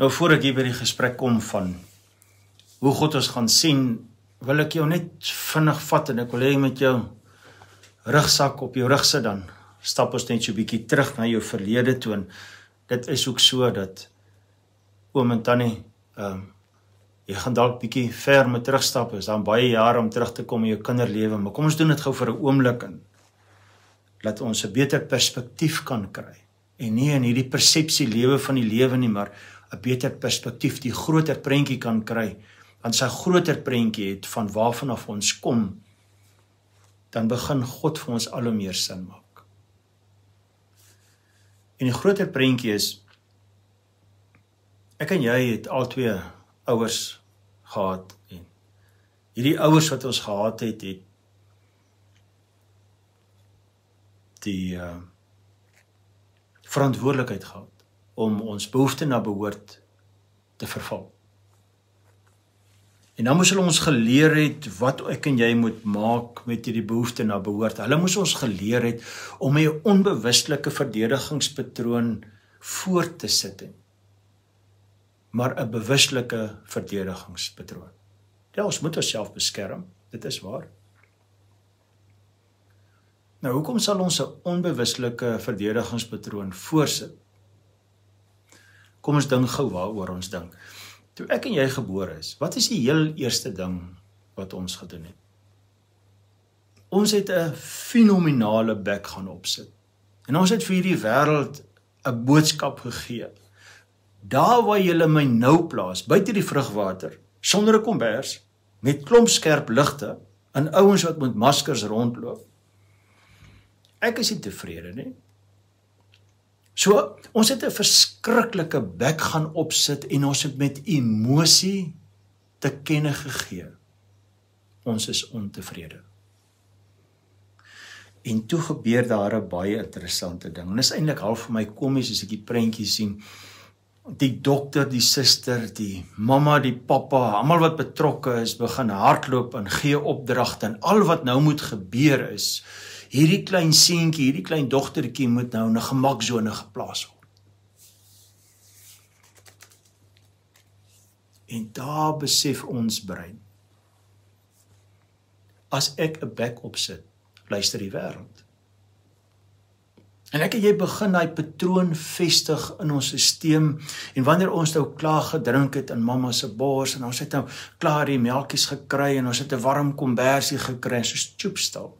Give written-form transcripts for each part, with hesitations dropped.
Nou voor ek hier by die gesprek kom van hoe God ons gaan sien, wil ek jou net vinnig vat en ek wil hê met jou rugsak op jou rug sit, dan stap ons net so 'n bietjie terug na jou verlede toe. En dit is ook so dat oom en tannie, jy gaan dalk bietjie ver met terugstap, is dan baie jare om terug te kom in jou kinderlewe, maar kom ons doen dit gou vir 'n oomblik in, dat ons 'n beter perspektief kan kry, en nie in hierdie persepsie lewe van die lewe nie, maar 'n beter perspektief, die groter prentjie kan kry, want as hy 'n groter prentjie het van waarvan af ons kom, dan begin God vir ons al hoe meer sin maak. En die groter prentjie is, ek en jy het al twee ouers gehad, en hierdie ouers wat ons gehad het, het die verantwoordelikheid gehad om ons behoefte na behoort te vervul. En dan moes hulle ons geleer het wat ek en jy moet maak met hierdie behoefte na behoort. Hulle moes ons geleer het om 'n onbewustelike verdedigingspatroon voor te sit, maar 'n bewuslike verdedigingspatroon. Ja, ons moet onsself beskerm, dit is waar. Nou, hoekom sal ons 'n onbewuslike verdedigingspatroon voorsit? Kom ons dink gou waaroor ons dink. Toe ek en jy gebore is, wat is die heel eerste ding wat ons gedoen het? Ons het 'n fenominale bek gaan opsit. En ons het vir hierdie wêreld 'n boodskap gegee. Daar waar julle my nou plaas, buite die vrugwater, sonder 'n kombers, met klomp skerp ligte, en ouens wat met maskers rondloop. Ek is nie tevrede nie. So, ons het 'n verskriklike bek gaan opsit en ons het met emosie te kenne gegee. Ons is ontevrede. En toe gebeur daar 'n baie interessante ding. En dit is eintlik half vir my komies as ek die prentjies sien. Die dokter, die suster, die mamma, die pappa, almal wat betrokke is, begin hardloop en gee opdragte. En al wat nou moet gebeur is, hierdie klein seentjie, hierdie klein dogtertjie moet nou in 'n gemaksone geplaas word. En daar besef ons brein, as ek 'n bek opsit, luister die wêreld. En ek en jy begin daai patroon vestig in ons stelsel, en wanneer ons nou klaar gedrink het in mamma se bors, en ons het nou klaar die melkies gekry, en ons het 'n warm kombersie gekry, en soos tjoepstal,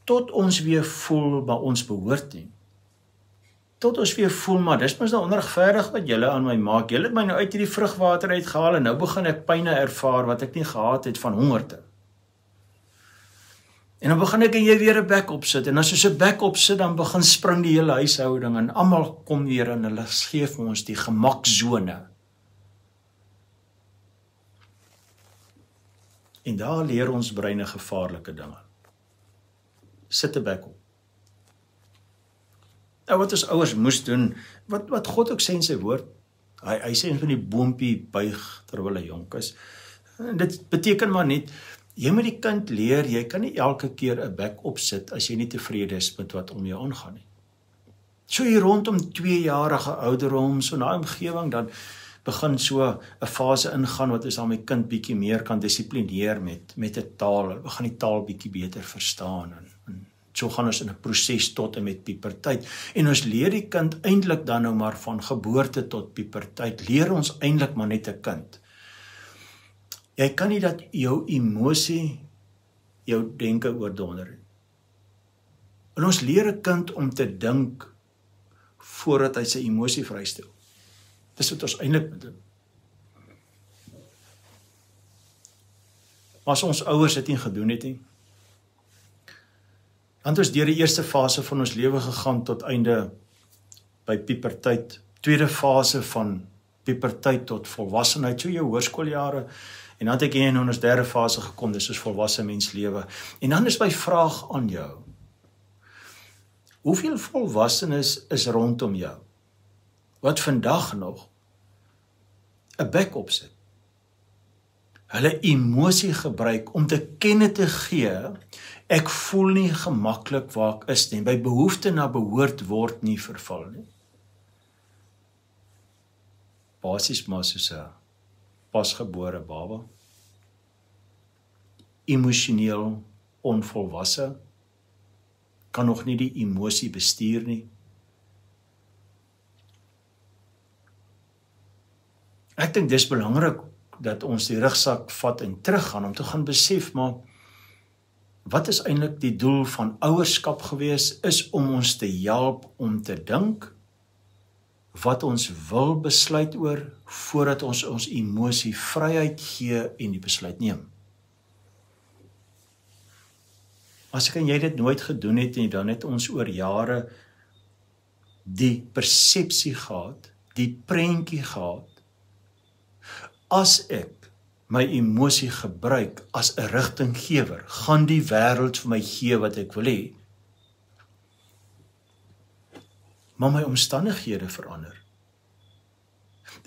tot ons weer voel, maar ons behoort nie. Tot ons weer voel, maar dis mos nou onregverdig wat julle aan my maak. Julle het my nou uit hierdie vrugwater uitgehaal, en nou begin ek pyne ervaar wat ek nie gehad het van hongerte. En dan begin ek en jy weer 'n bek opsit, en as ons 'n bek opsit, dan begin spring die hele huishouding, en almal kom weer in hulle gee vir ons die gemaksone. En daar leer ons breine gevaarlike dinge. Sit 'n bek op. Nou wat ons ouers moes doen, wat God ook sê in sy woord, hy sê van die boompie buig terwyl hy jonk is. En dit beteken maar net, jy moet die kind leer, jy kan nie elke keer 'n bek opsit as jy nie tevrede is met wat om jou aangaan nie. So hier rondom 2-jarige ouderdom, so na omgewing, dan begin so 'n fase ingaan wat ons aan my kind bietjie meer kan dissiplineer met 'n taal. Hulle begin die taal bietjie beter verstaan, en so gaan ons in 'n proses tot en met puberteit. En ons leer die kind eintlik dan nou maar van geboorte tot puberteit, leer ons eintlik maar net 'n kind. Jy kan nie dat jou emosie jou denke oordonder nie. En ons leer 'n kind om te dink voordat hy sy emosie vrystel. Dis wat ons eintlik moet doen. As ons ouers dit nie gedoen het nie, dan het ons deur die eerste fase van ons lewe gegaan tot einde by puberteit, tweede fase van puberteit tot volwassenheid, so jou hoërskooljare, en dan het ek in ons derde fase gekom, dis ons volwasse menslewe. En dan is my vraag aan jou, hoeveel volwassenes is rondom jou, wat vandag nog 'n bek opsit, hulle emosie gebruik om te kenne te gee, ek voel nie gemaklik waar ek is nie, my behoefte na behoort word nie vervul nie. basies maar soos 'n pasgebore baba. Emosioneel onvolwasse, kan nog nie die emosie bestuur nie. Ek dink dis belangrik dat ons die rugsak vat en teruggaan om te gaan besef, maar wat is eintlik die doel van ouerskap gewees, is om ons te help om te dink wat ons wil besluit oor, voordat ons emosie vryheid gee en die besluit neem. As ek en jy dit nooit gedoen het en dan het ons oor jare die persepsie gehad, die prentjie gehad, as ek my emosie gebruik as 'n rigtinggewer, gaan die wêreld vir my gee wat ek wil hê. Maar my omstandighede verander.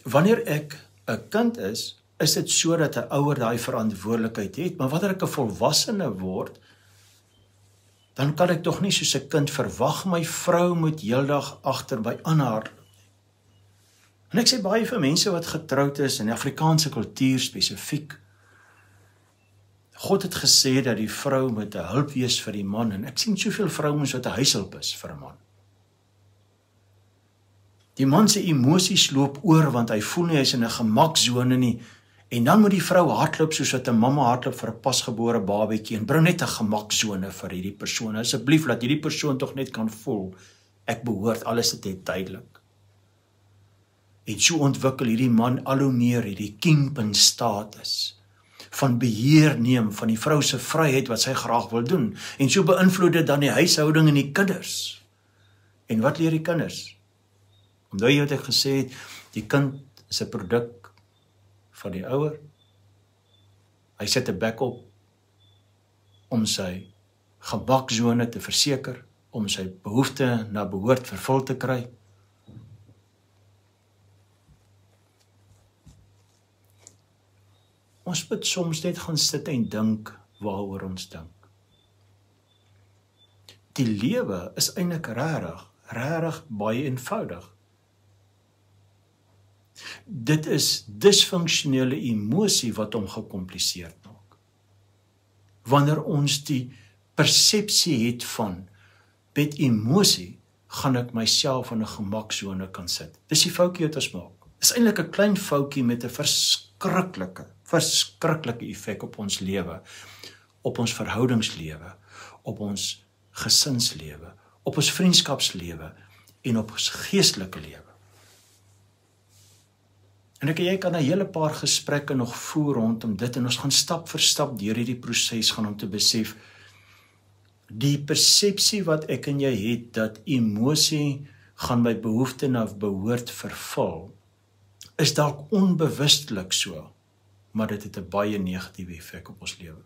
Wanneer ek 'n kind is dit so dat 'n ouer daai verantwoordelikheid het, maar wanneer ek 'n volwassene word, dan kan ek tog nie soos 'n kind verwag my vrou moet heeldag agter my aanhardloop. En ek sê baie vir mense wat getroud is in die Afrikaanse kultuur spesifiek, God het gesê dat die vrou moet 'n hulp wees vir die man, en ek sien soveel vrouens wat 'n huishulp is vir 'n man. Die man se emosies loop oor want hy voel nie hy's in 'n gemaksone nie, en dan moet die vrou hardloop soos wat 'n mamma hardloop vir 'n pasgebore babatjie en bring net 'n gemaksone vir hierdie persoon. Asseblief laat hierdie persoon tog net kan voel ek behoort, alles dit net duidelik. En so ontwikkel hierdie man al hoe meer hierdie kingpin status van beheer neem van die vrou se vryheid wat sy graag wil doen, en so beïnvloed dit dan die huishouding en die kinders. En wat leer die kinders? Omdat jy wat ek gesê het, die kind is 'n produk van die ouer. Hy sit 'n bek op om sy gemaksone te verseker, om sy behoefte na behoort vervul te kry. Ons moet soms net gaan sit en dink waaroor ons dink. Die lewe is eintlik regtig baie eenvoudig. Dit is disfunksionele emosie wat hom gekompliseerd maak. Wanneer ons die persepsie het van met emosie, gaan ek myself in 'n gemaksone kan sit. Dis die foutjie wat ons maak. Dis eintlik 'n klein foutjie met 'n verskriklike effek op ons lewe, op ons verhoudingslewe, op ons gesinslewe, op ons vriendskapslewe en op ons geestelike lewe. En jy kan 'n hele paar gesprekke nog voer rondom dit, en ons gaan stap vir stap deur hierdie proses gaan om te besef, die persepsie wat ek en jy het, dat emosie gaan my behoefte na behoort vervul, is dalk onbewustelik so, maar dit het 'n baie negatiewe effek op ons lewe.